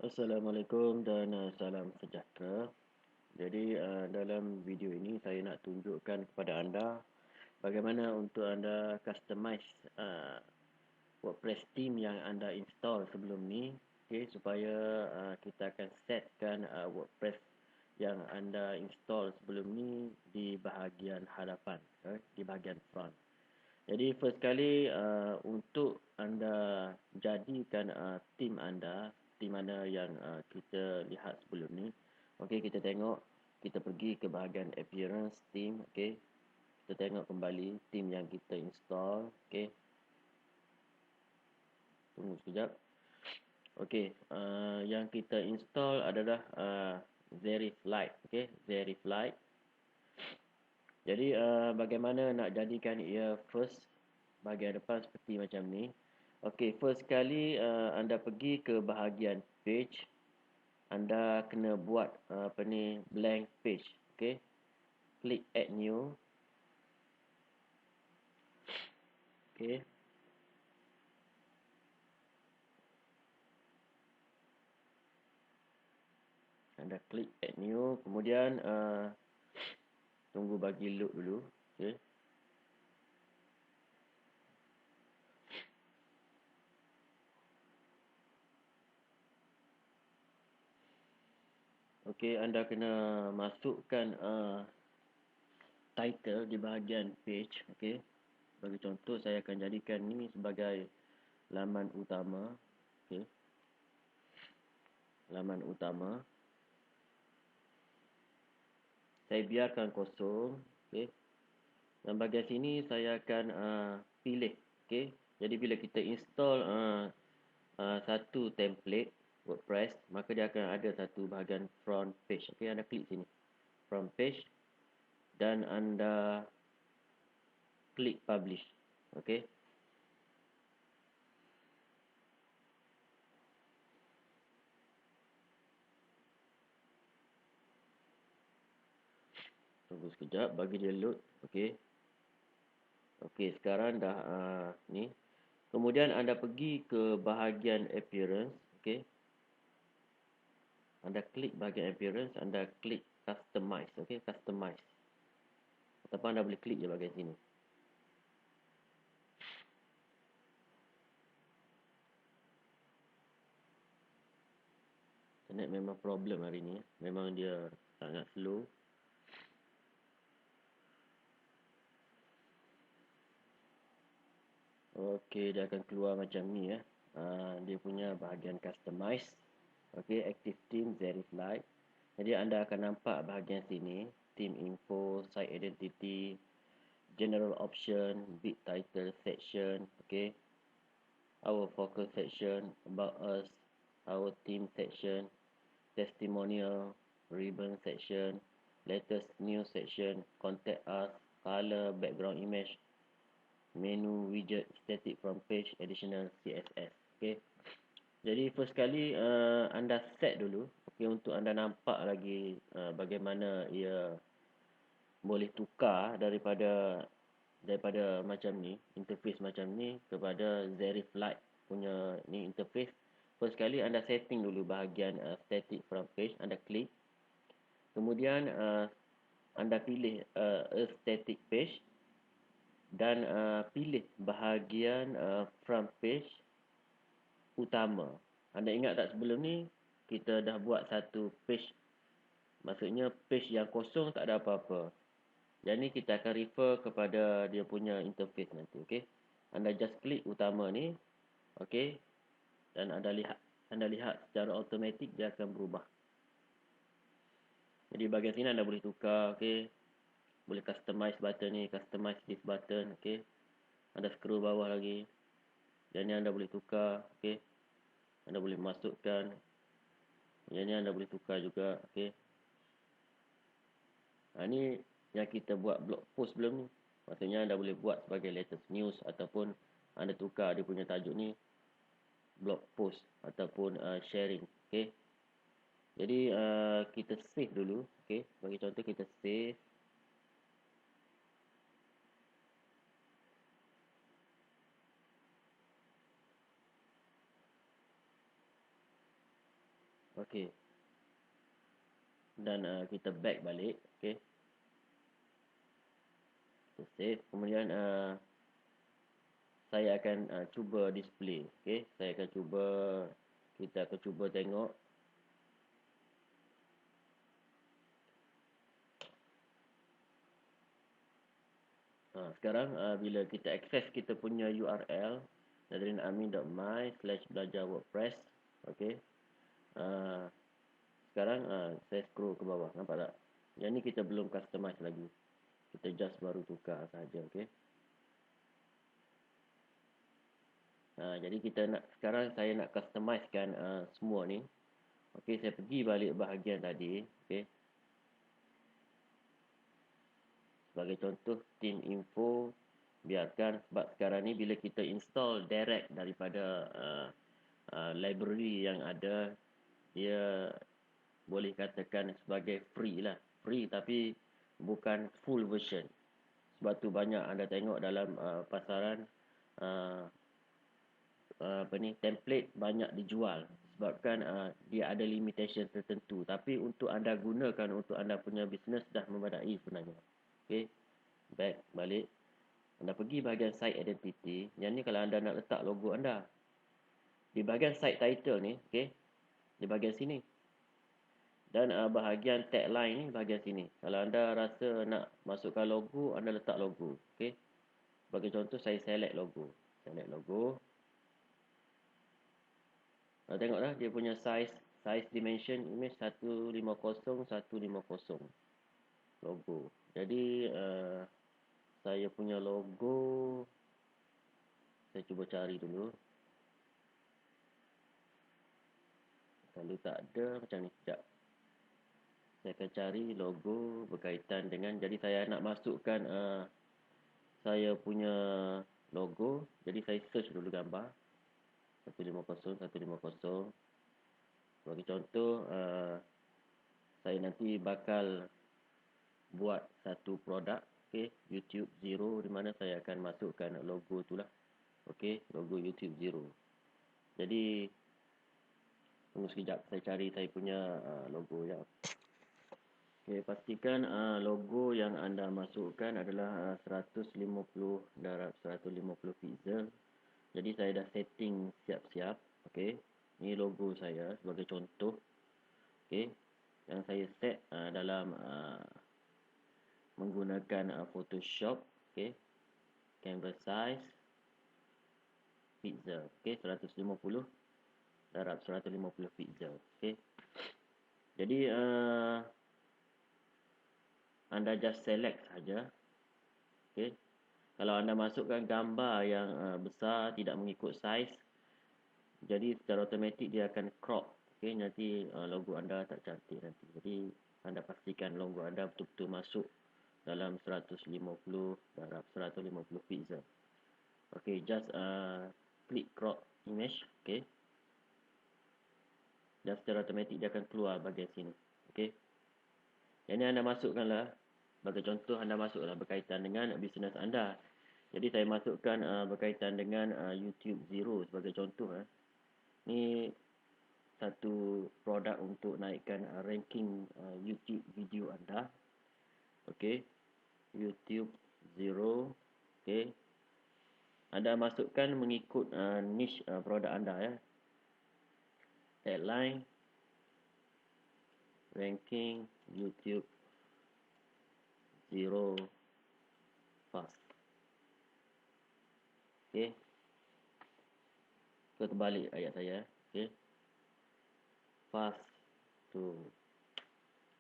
Assalamualaikum dan salam sejahtera. Jadi dalam video ini saya nak tunjukkan kepada anda bagaimana untuk anda customize WordPress theme yang anda install sebelum ni, okay, supaya kita akan setkan WordPress yang anda install sebelum ni di bahagian hadapan, di bahagian front. Jadi first kali untuk anda jadikan theme mana yang kita lihat sebelum ni. Okey, kita tengok, kita pergi ke bahagian appearance theme, okey. Kita tengok kembali theme yang kita install, okey. Tunggu sekejap. Okey, yang kita install adalah Zerif Lite, okey, Zerif Lite. Jadi bagaimana nak jadikan ia first bahagian depan seperti macam ni. Okey, first kali anda pergi ke bahagian page, anda kena buat blank page, okey. Klik add new. Okey. Anda klik add new, kemudian tunggu bagi load dulu, okey. Okey, anda kena masukkan title di bahagian page, okey. Bagi contoh, saya akan jadikan ni sebagai laman utama, okey. Laman utama. Saya biarkan kosong, okey. Dan bahagian sini saya akan pilih, okey. Jadi bila kita install satu template WordPress, maka dia akan ada satu bahagian front page. Okey, anda klik sini. Front page dan anda klik publish. Okey. Tunggu sekejap bagi dia load. Okey. Okey, sekarang dah ni. Kemudian anda pergi ke bahagian appearance, okey. Anda klik bahagian appearance, anda klik customize, okey, customize. Ataupun anda boleh klik je bahagian sini. Internet memang problem hari ni. Memang dia sangat slow. Okey, dia akan keluar macam ni ya. Dia punya bahagian customize. Okey, active theme Zerif Lite. Jadi anda akan nampak bahagian sini, theme info, site identity, general option, bit title section, okey. Our focus section, about us, our theme section, testimonial, ribbon section, latest news section, contact us, color, background image, menu, widget, static from page, additional CSS. Okay. Jadi first kali anda set dulu, okay, untuk anda nampak lagi bagaimana ia boleh tukar daripada macam ni, interface macam ni kepada Zerif Lite punya ni interface. First kali anda setting dulu bahagian static from page, anda klik. Kemudian anda pilih a static page dan pilih bahagian front page utama. Anda ingat tak sebelum ni kita dah buat satu page, maksudnya page yang kosong tak ada apa-apa. Yang ni kita akan refer kepada dia punya interface nanti, okey. Anda just klik utama ni, okey. Dan anda lihat secara automatik dia akan berubah. Jadi bahagian sini anda boleh tukar, okey. Boleh customize button ni, customize this button, okey. Anda scroll bawah lagi. Dan ni anda boleh tukar, okey. Anda boleh masukkan. Yang ni anda boleh tukar juga, okey. Ni yang kita buat blog post sebelum ni. Maksudnya anda boleh buat sebagai latest news ataupun anda tukar dia punya tajuk ni blog post ataupun sharing, okey. Jadi kita save dulu, okey. Bagi contoh kita save. Okey. Dan kita back balik. Okey. Kita save. Kemudian saya akan cuba display. Okey. Kita akan cuba tengok. Sekarang bila kita akses kita punya URL nadrinamin.my/belajar-wordpress. Okey. Sekarang saya scroll ke bawah, nampak tak? Yang ni kita belum customize lagi. Kita just baru tukar saja, okey. Jadi sekarang saya nak customizekan semua ni. Okey, saya pergi balik bahagian tadi, okey. Sebagai contoh team info, biarkan sebab sekarang ni bila kita install direct daripada library yang ada, dia boleh katakan sebagai free lah. Free tapi bukan full version. Sebab tu banyak anda tengok dalam pasaran template banyak dijual sebabkan dia ada limitation tertentu, tapi untuk anda gunakan untuk anda punya business dah memadai sebenarnya. Okey, back balik, anda pergi bahagian site identity. Yang ni kalau anda nak letak logo anda di bahagian site title ni, okey, di bahagian sini. Dan bahagian tagline ni bahagian sini. Kalau anda rasa nak masukkan logo, anda letak logo. Okey, sebagai contoh saya select logo. Tengoklah dia punya size dimension image 150 logo. Jadi saya punya logo saya cuba cari dulu. Kalau tak ada macam ni, sekejap. Saya akan cari logo berkaitan dengan, jadi saya nak masukkan saya punya logo. Jadi saya search dulu gambar 150. Bagi contoh saya nanti bakal buat satu produk, okey, YouTube Zero, di mana saya akan masukkan logo itulah. Okey, logo YouTube Zero. Jadi tunggu sekejap, saya cari saya punya logo ya. Okey, pastikan logo yang anda masukkan adalah 150 darab 150 pixel. Jadi saya dah setting siap-siap. Okey, ini logo saya sebagai contoh. Okey, yang saya set dalam menggunakan Photoshop. Okey, canvas size pixel. Okey, 150 darab 150 pixel. Okey, jadi anda just select saja. Okey, kalau anda masukkan gambar yang besar tidak mengikut size, jadi secara automatik dia akan crop. Okey, nanti logo anda tak cantik nanti. Jadi anda pastikan logo anda betul-betul masuk dalam 150 darab 150 pixel. Okey, just klik crop image. Okey, dan secara automatik dia akan keluar bahagian sini. Okey, yang ni anda masukkanlah. Sebagai contoh, anda masuklah berkaitan dengan bisnes anda. Jadi saya masukkan berkaitan dengan YouTube Zero sebagai contoh. Ni satu produk untuk naikkan ranking YouTube video anda. Okey, YouTube Zero. Okey, anda masukkan mengikut niche produk anda ya. Tagline, ranking YouTube Zero fast. Okey, kita terbalik ayat saya. Okey, fast to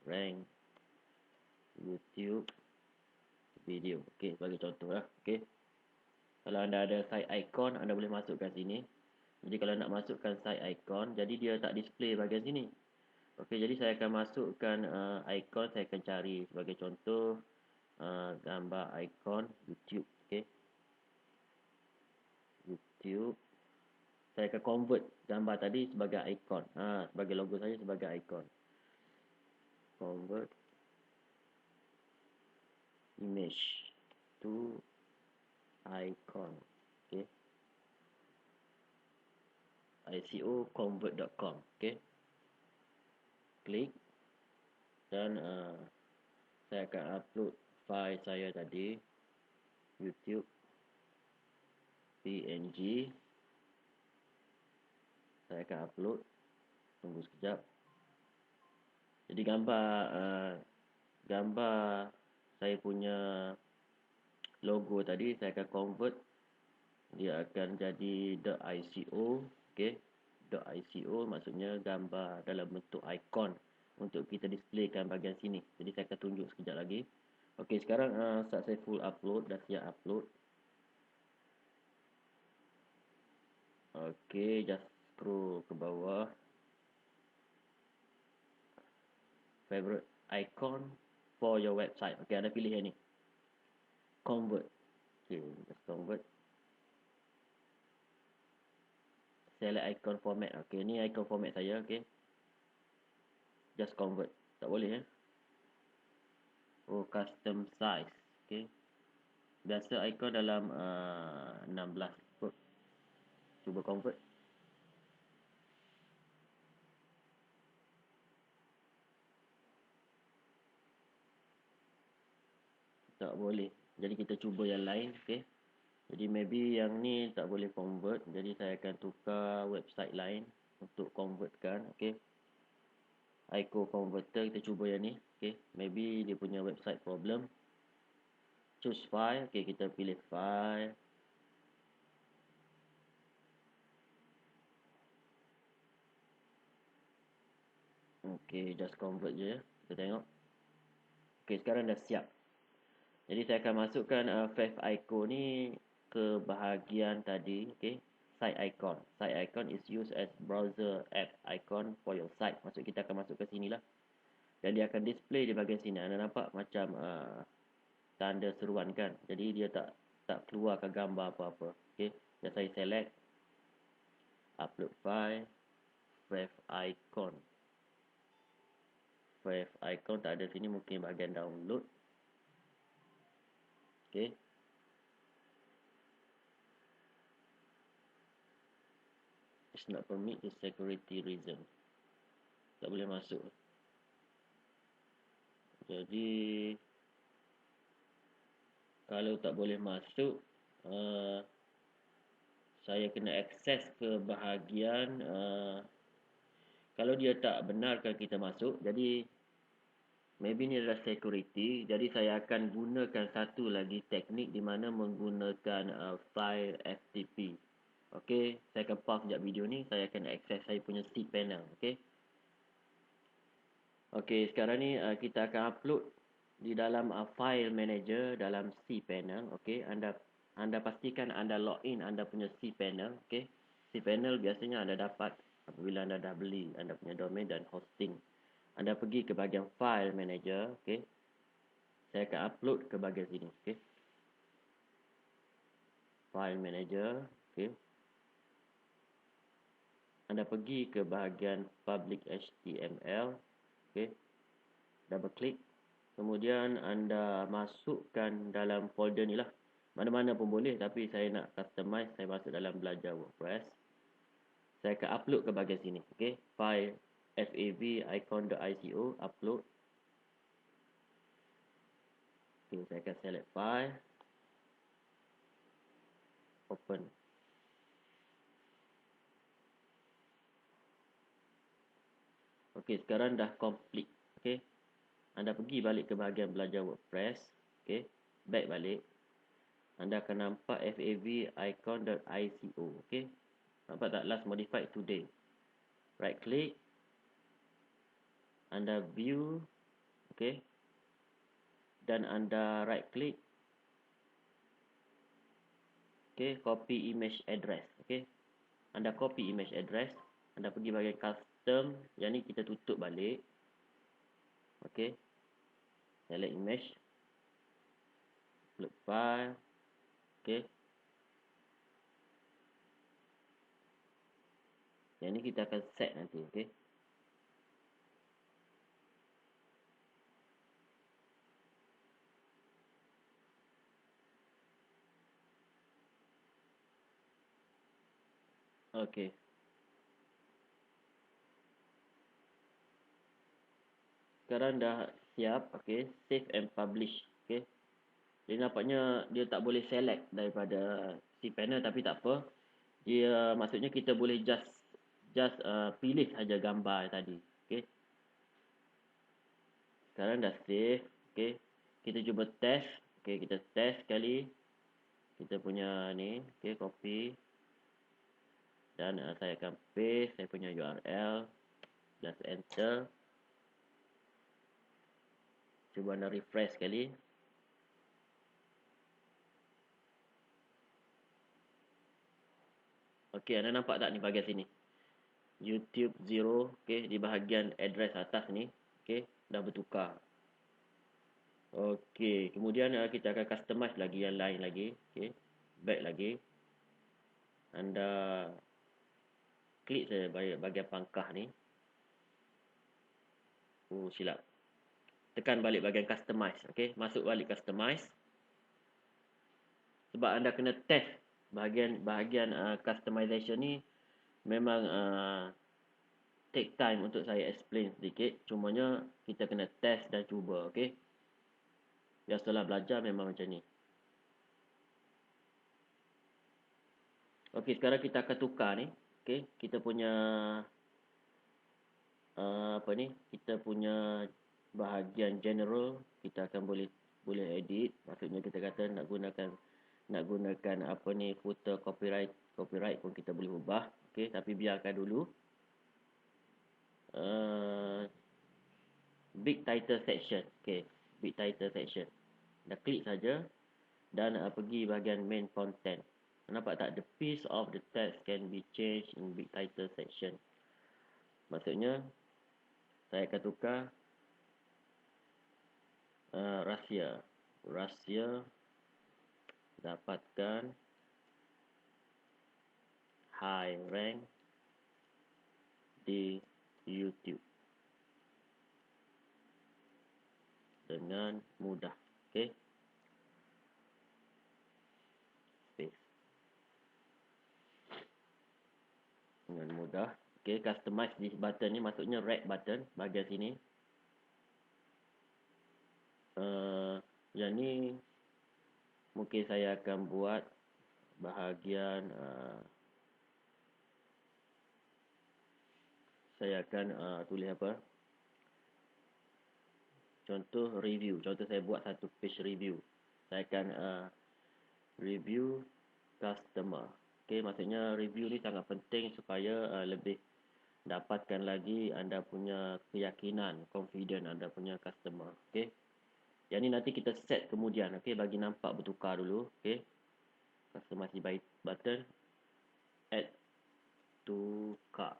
rank YouTube video. Okey, sebagai contoh lah. Okey, kalau anda ada site icon, anda boleh masukkan sini. Jadi kalau nak masukkan site icon, jadi dia tak display bahagian sini. Okey, jadi saya akan masukkan icon. Saya akan cari sebagai contoh gambar icon YouTube. Okey, YouTube. Saya akan convert gambar tadi sebagai icon. Sebagai logo saya sebagai icon. Convert image to icon. Okey, icoconvert.com. Okey, klik dan saya akan upload file saya tadi, YouTube PNG. Saya akan upload, tunggu sekejap. Jadi gambar saya punya logo tadi saya akan convert, dia akan jadi .ico. okey, .ico maksudnya gambar dalam bentuk ikon untuk kita displaykan bahagian sini. Jadi saya akan tunjuk sekejap lagi. Okey, sekarang successful upload, dah siap upload. Okey, just scroll ke bawah. Favorite icon for your website. Okey, anda pilih yang ni, convert. Okey, just convert. Select icon format. Okey, ni icon format saya. Okey, just convert. Tak boleh oh, custom size. Okey, biasa icon dalam 16 kot. Cuba convert. Tak boleh. Jadi kita cuba yang lain. Okey, jadi maybe yang ni tak boleh convert. Jadi saya akan tukar website lain untuk convertkan. Okey, icon converter, kita cuba yang ni. Okey, maybe dia punya website problem. Choose file. Okey, kita pilih file. Okey, just convert je. Kita tengok. Okey, sekarang dah siap. Jadi saya akan masukkan Fav icon ni ke bahagian tadi. Okey, site icon. Site icon is used as browser app icon for your site. Maksud kita akan masuk ke sini lah. Dan dia akan display di bahagian sini. Anda nampak macam tanda seruan kan. Jadi dia tak keluarkan gambar apa-apa. Okey, dan saya select upload file, Fav icon. Fav icon tak ada sini, mungkin bahagian download. Okey, it's not permit the security reason. Tak boleh masuk. Jadi kalau tak boleh masuk, saya kena akses ke bahagian kalau dia tak benarkan kita masuk. Jadi maybe ni adalah security. Jadi saya akan gunakan satu lagi teknik di mana menggunakan file FTP. Okey, saya akan pause sekejap video ni. Saya akan akses saya punya cPanel. Okey. Okey, sekarang ni kita akan upload di dalam file manager dalam cPanel. Okey, anda pastikan anda login anda punya cPanel. Okey, cPanel biasanya anda dapat apabila anda dah beli anda punya domain dan hosting. Anda pergi ke bahagian file manager. Okey, saya akan upload ke bahagian sini. Okey, file manager. Okey, anda pergi ke bahagian public HTML. Okey, double klik. Kemudian anda masukkan dalam folder ni lah. Mana-mana pun boleh, tapi saya nak customize, saya masuk dalam belajar WordPress. Saya akan upload ke bahagian sini. Okey, file favicon.ico, upload. Okey, saya akan select file, open. Okey, sekarang dah complete. Okey, anda pergi balik ke bahagian belajar WordPress. Okey, back balik. Anda akan nampak favicon.ico. Okey, nampak tak? Last modified today. Right click, anda view. Okey, dan anda right click. Okey, copy image address. Okey, anda copy image address. Anda pergi bahagian custom. Yang ni kita tutup balik. Okey, select image, upload file. Okey, yang ni kita akan set nanti. Okey, okey. sekarang dah siap. Okey, save and publish. Okey, jadi nampaknya dia tak boleh select daripada si panel, tapi tak apa. Dia maksudnya kita boleh just pilih saja gambar tadi. Okey, sekarang dah save. Okey, kita cuba test. Okey, kita test sekali kita punya ni. Okey, copy dan saya akan paste saya punya URL, just enter. Cuba anda refresh sekali. Okey, anda nampak tak ni bahagian sini? YouTube 0, okey, di bahagian address atas ni, okey, dah bertukar. Okey, kemudian kita akan customize lagi yang lain lagi, okey. Back lagi. Anda klik saja bahagian pangkah ni. Silap. Tekan balik bahagian customize, okey. Masuk balik customize. Sebab anda kena test bahagian customization ni memang take time untuk saya explain sedikit. Cumanya kita kena test dan cuba, okey. Biasalah belajar memang macam ni. Okey, sekarang kita akan tukar ni. Okey, kita punya apa ni? Kita punya bahagian general kita akan boleh edit. Maksudnya kita kata nak gunakan apa ni, footer, copyright pun kita boleh ubah. Okey, tapi biarkan dulu. Big title section. Okey, big title section. Dah klik saja dan pergi bahagian main content. Nampak tak, the piece of the text can be changed in big title section. Maksudnya saya akan tukar rahsia dapatkan high rank di YouTube dengan mudah. Okey, space dengan mudah. Okey, customize this button ni maksudnya red button bahagian sini. Yang ni mungkin saya akan buat bahagian saya akan tulis apa, contoh review. Contoh saya buat satu page review. Saya akan review customer. Okey, maksudnya review ni sangat penting supaya lebih dapatkan lagi anda punya keyakinan, confident anda punya customer. Okey, yang ni nanti kita set kemudian. Okey, bagi nampak bertukar dulu. Okey, customize button, add to cart.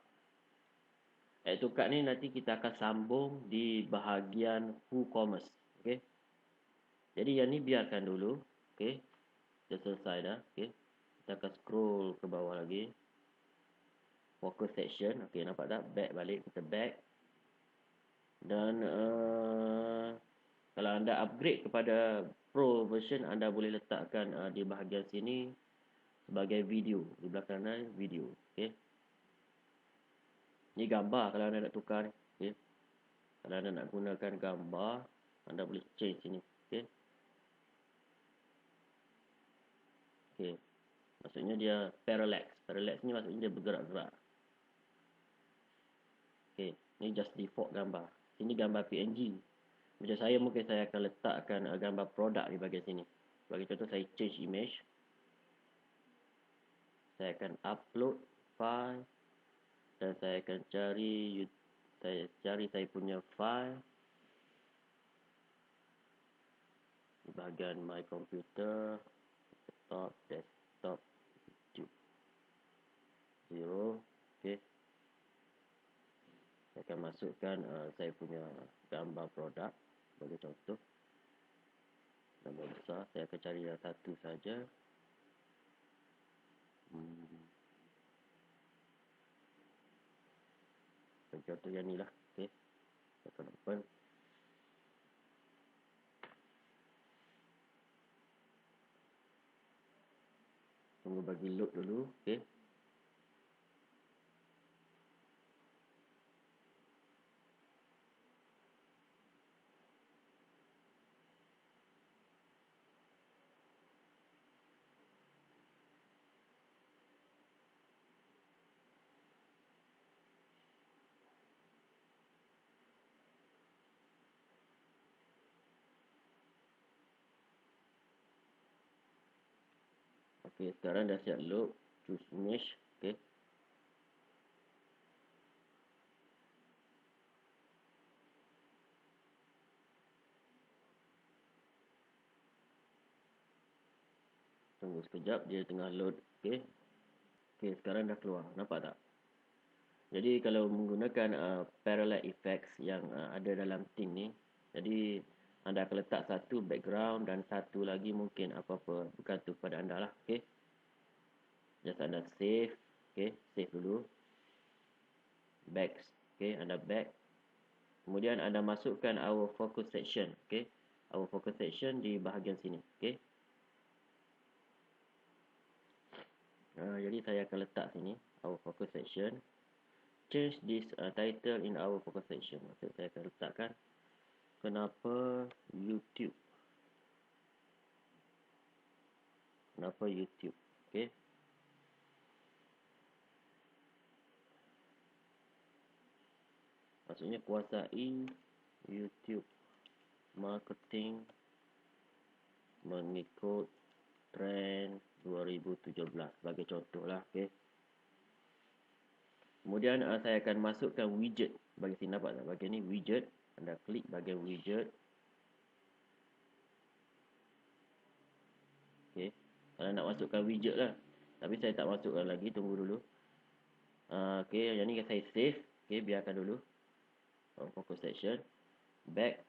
Add to cart ni nanti kita akan sambung di bahagian WooCommerce. Okey, jadi yang ni biarkan dulu. Okey, dah selesai dah. Okey, kita akan scroll ke bawah lagi, focus section. Okey, nampak tak? Back balik, kita back. Dan kalau anda upgrade kepada Pro version, anda boleh letakkan di bahagian sini sebagai video. Di belakang anda video. Okey, ni gambar kalau anda nak tukar ni. Okey, kalau anda nak gunakan gambar, anda boleh change sini. Okey, okey, maksudnya dia parallax. Parallax ni maksudnya dia bergerak-gerak. Okey, ni just default gambar. Ini gambar PNG. Macam saya, mungkin saya akan letakkan gambar produk di bahagian sini. Bagi contoh, saya change image. Saya akan upload file dan saya akan cari saya punya file di bahagian my computer, desktop YouTube 0. Okey, saya akan masukkan saya punya gambar produk bagi contoh. Gambar besar, saya akan cari yang satu saja. Contoh yang ni lah. Okey, saya akan open. Tunggu bagi load dulu. Okey, Okey, sekarang dah siap load. Choose image. Okey. Tunggu sekejap, dia tengah load. Okey. Okey, sekarang dah keluar. Nampak tak? Jadi kalau menggunakan parallel effects yang ada dalam theme ni, jadi anda akan letak satu background dan satu lagi mungkin apa-apa bergantung pada anda lah. Okey. Just anda save. Okey, save dulu. Back. Okey, anda back. Kemudian anda masukkan our focus section. Okey. Our focus section di bahagian sini. Okey. Jadi saya akan letak sini our focus section. Change this title in our focus section. Maksud saya akan letakkan kenapa YouTube. Kenapa YouTube. Okey. Maksudnya kuasai YouTube marketing mengikut trend 2017 sebagai contohlah. Okey. Kemudian saya akan masukkan widget bagi sini, nampak tak? Bahagian ni widget. Anda klik bahagian widget. Okey. Kalau nak masukkan widget lah. Tapi saya tak masukkan lagi, tunggu dulu. Okey, yang ni saya save. Okey, biarkan dulu. Focus section. Back.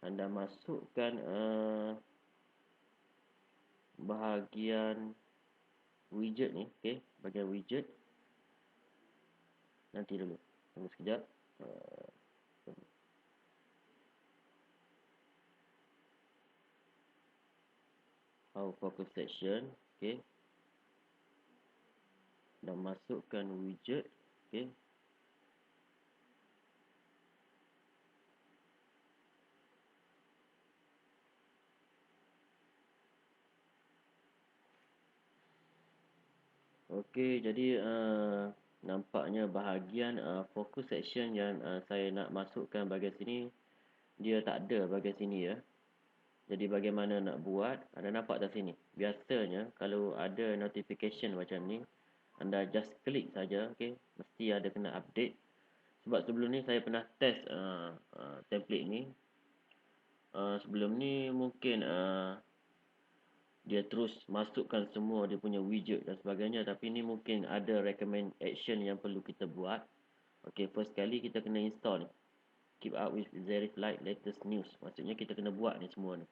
Anda masukkan bahagian widget ni. Okey, bahagian widget. Nanti dulu. Tunggu sekejap. Our focus section. Okey. Dan masukkan widget. Okey. Okey, jadi nampaknya bahagian focus section yang saya nak masukkan bahagian sini, dia tak ada bahagian sini ya. Jadi bagaimana nak buat? Anda nampak tak sini? Biasanya kalau ada notification macam ni, anda just klik saja, okey. Mesti ada kena update. Sebab sebelum ni saya pernah test template ni. Sebelum ni mungkin dia terus masukkan semua dia punya widget dan sebagainya, tapi ni mungkin ada recommend action yang perlu kita buat. Okey, first kali kita kena install ni. Keep up with Zeriflite latest news. Maksudnya kita kena buat ni semua ni.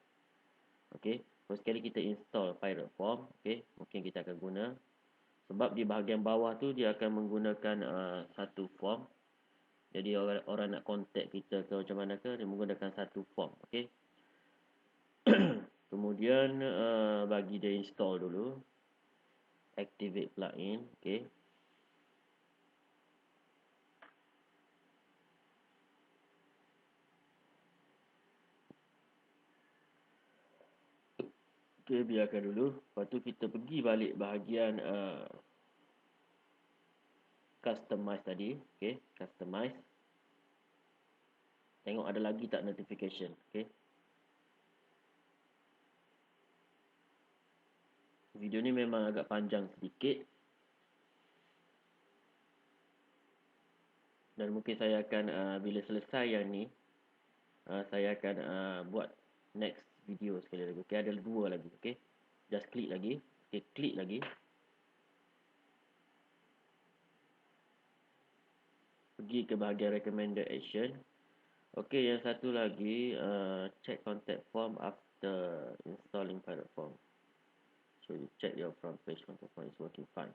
Okey, first kali kita install Pirate Form. Okey, mungkin kita akan guna. Sebab di bahagian bawah tu dia akan menggunakan satu form. Jadi orang nak contact kita ke macam mana ke, dia menggunakan satu form. Okey. Kemudian bagi dia install dulu. Activate plugin. Okey. Okey, biarkan dulu. Lepas tu kita pergi balik bahagian customize tadi. Okey, customize. Tengok ada lagi tak notification. Okey. Video ni memang agak panjang sedikit. Dan mungkin saya akan bila selesai yang ni, saya akan buat next video sekali lagi. Okey, ada dua lagi. Okey. Just klik lagi. Okey, klik lagi. Pergi ke bahagian recommended action. Okey, yang satu lagi check contact form after installing Pirate Form. So you check your front page contact form is working fine.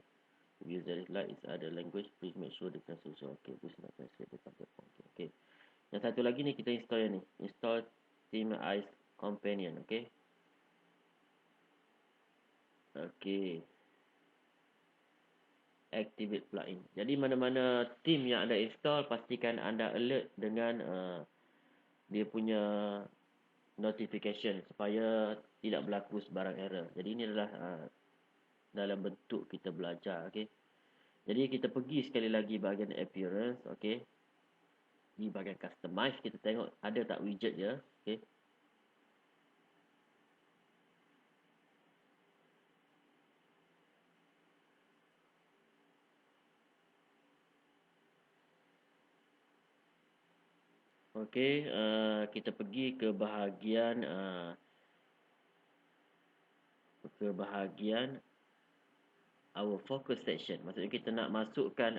If user is like its other language, please make sure the translation okay. Please not translate the contact form. Okay. Yang satu lagi ni kita install yang ni. Install Team Ice Companion. Okay. Okay. Activate plugin. Jadi mana-mana team yang anda install, pastikan anda alert dengan dia punya notification supaya tidak berlaku sebarang error. Jadi ini adalah dalam bentuk kita belajar. Okay. Jadi kita pergi sekali lagi bahagian appearance. Okay. Di bahagian customize kita tengok ada tak widget dia. Okay. Okey, kita pergi ke bahagian our focus section. Maksudnya kita nak masukkan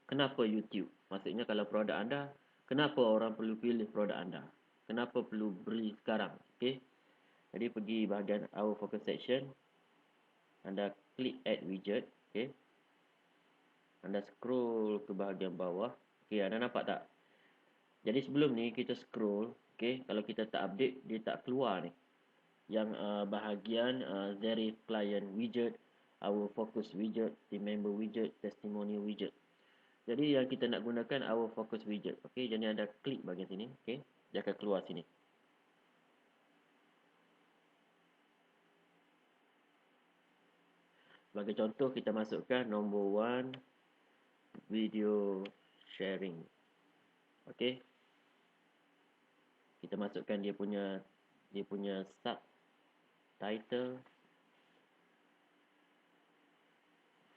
kenapa YouTube. Maksudnya kalau produk anda, kenapa orang perlu pilih produk anda? Kenapa perlu beli sekarang? Okey. Jadi pergi bahagian our focus section. Anda klik add widget, okey. Anda scroll ke bahagian bawah. Okey, anda nampak tak? Jadi sebelum ni kita scroll, okey, kalau kita tak update dia tak keluar ni. Yang bahagian Zarif client widget, our focus widget, team member widget, testimonial widget. Jadi yang kita nak gunakan our focus widget. Okey, jadi anda klik bahagian sini, okey. Dia akan keluar sini. Sebagai contoh kita masukkan nombor 1 video sharing. Okey. Kita masukkan dia punya subtitle.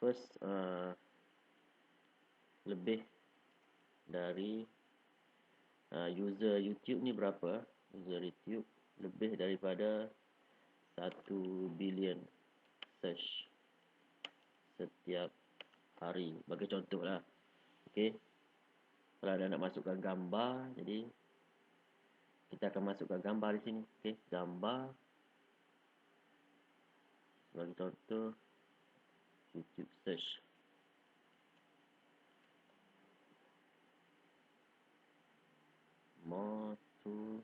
First lebih dari user YouTube ni berapa? User YouTube lebih daripada 1 bilion search setiap hari. Bagi contoh lah. Okey. Kalau anda nak masukkan gambar, jadi kita akan masukkan gambar di sini. Okey, gambar. Bagi contoh YouTube search. More tools.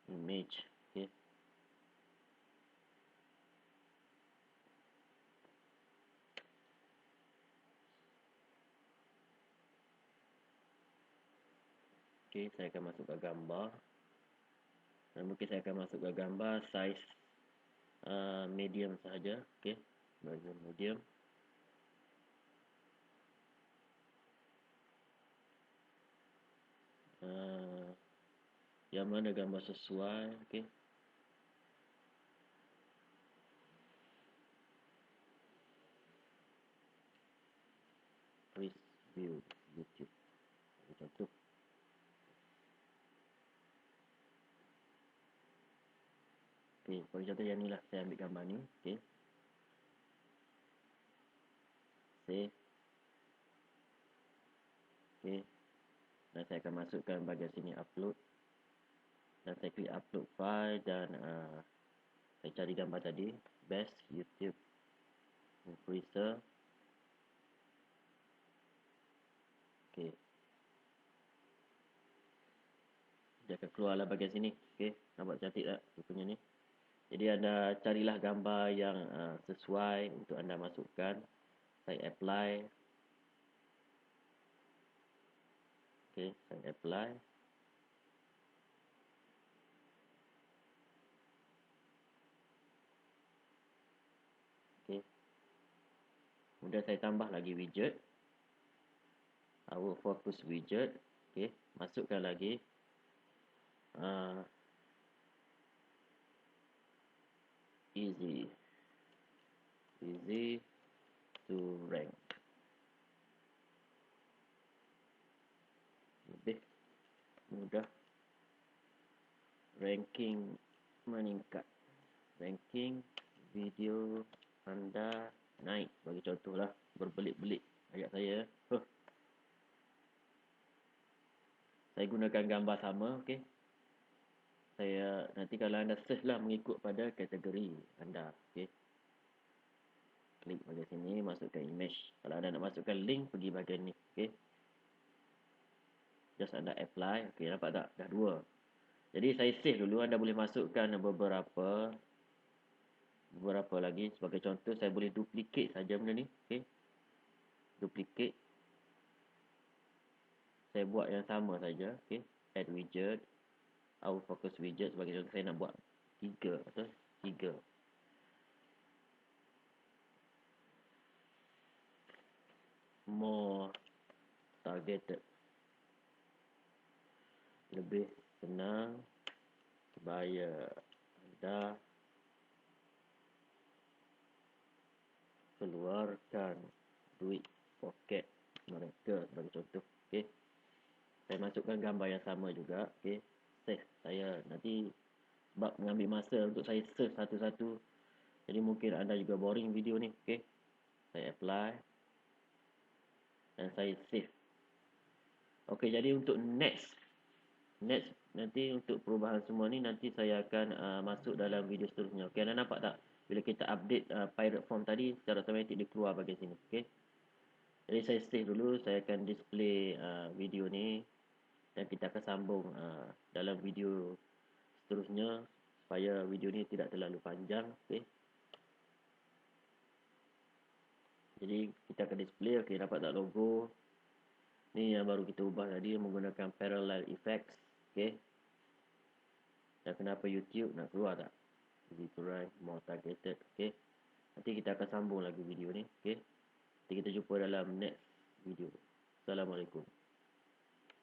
Image. Okey. Okey, saya akan masukkan gambar. Dan mungkin saya akan masukkan gambar size medium sahaja. Okey, bagian medium. Yang mana gambar sesuai. Okey. View YouTube. Contoh. Okey, bagi contoh yang ni lah. Saya ambil gambar ni. Okey. Save. Okey. Dan saya akan masukkan bahagian sini upload. Dan saya klik upload file dan saya cari gambar tadi. Best YouTube Influencer. Okey. Dia akan keluarlah bahagian sini. Okey. Nampak cantik tak? Dia punya ni. Jadi anda carilah gambar yang sesuai untuk anda masukkan. Saya apply. Okey, saya apply. Okey. Kemudian saya tambah lagi widget. Our focus widget. Okey, masukkan lagi easy to rank. Lebih mudah ranking meningkat. Ranking video anda naik. Bagi contohlah, berbelit-belit ayat saya. Saya gunakan gambar sama, okey. Saya nanti kalau anda search lah mengikut pada kategori anda, okey. Klik bahagian sini, masukkan image. Kalau anda nak masukkan link, pergi bahagian ni, okey. Just anda apply, okey, nampak tak? Dah 2. Jadi saya save dulu, anda boleh masukkan beberapa lagi. Sebagai contoh, saya boleh duplicate saja benda ni, okey. Duplicate. Saya buat yang sama saja, okey. Add widget, our focus widget. Sebagai contoh, saya nak buat 3 atau 3. More targeted. Lebih senang supaya anda keluarkan duit poket mereka, sebagai contoh, okey. Saya masukkan gambar yang sama juga. Okey. Save. Saya nanti sebab mengambil masa untuk saya save satu-satu. Jadi mungkin anda juga boring video ni. Okey. Saya apply dan saya save. Okey, jadi untuk next nanti untuk perubahan semua ni nanti saya akan masuk dalam video seterusnya. Okey, anda nampak tak? Bila kita update pirate form tadi, secara automatik dia keluar bahagian sini. Okey. Jadi saya save dulu, saya akan display video ni dan kita akan sambung dalam video seterusnya supaya video ni tidak terlalu panjang. Okey. Jadi kita akan display. Okey, dapat tak logo? Ni yang baru kita ubah tadi menggunakan parallel effects. Okey. Dan kenapa YouTube nak keluar tak? Easy to run, more targeted. Okey. Nanti kita akan sambung lagi video ni. Okey. Nanti kita jumpa dalam next video. Assalamualaikum.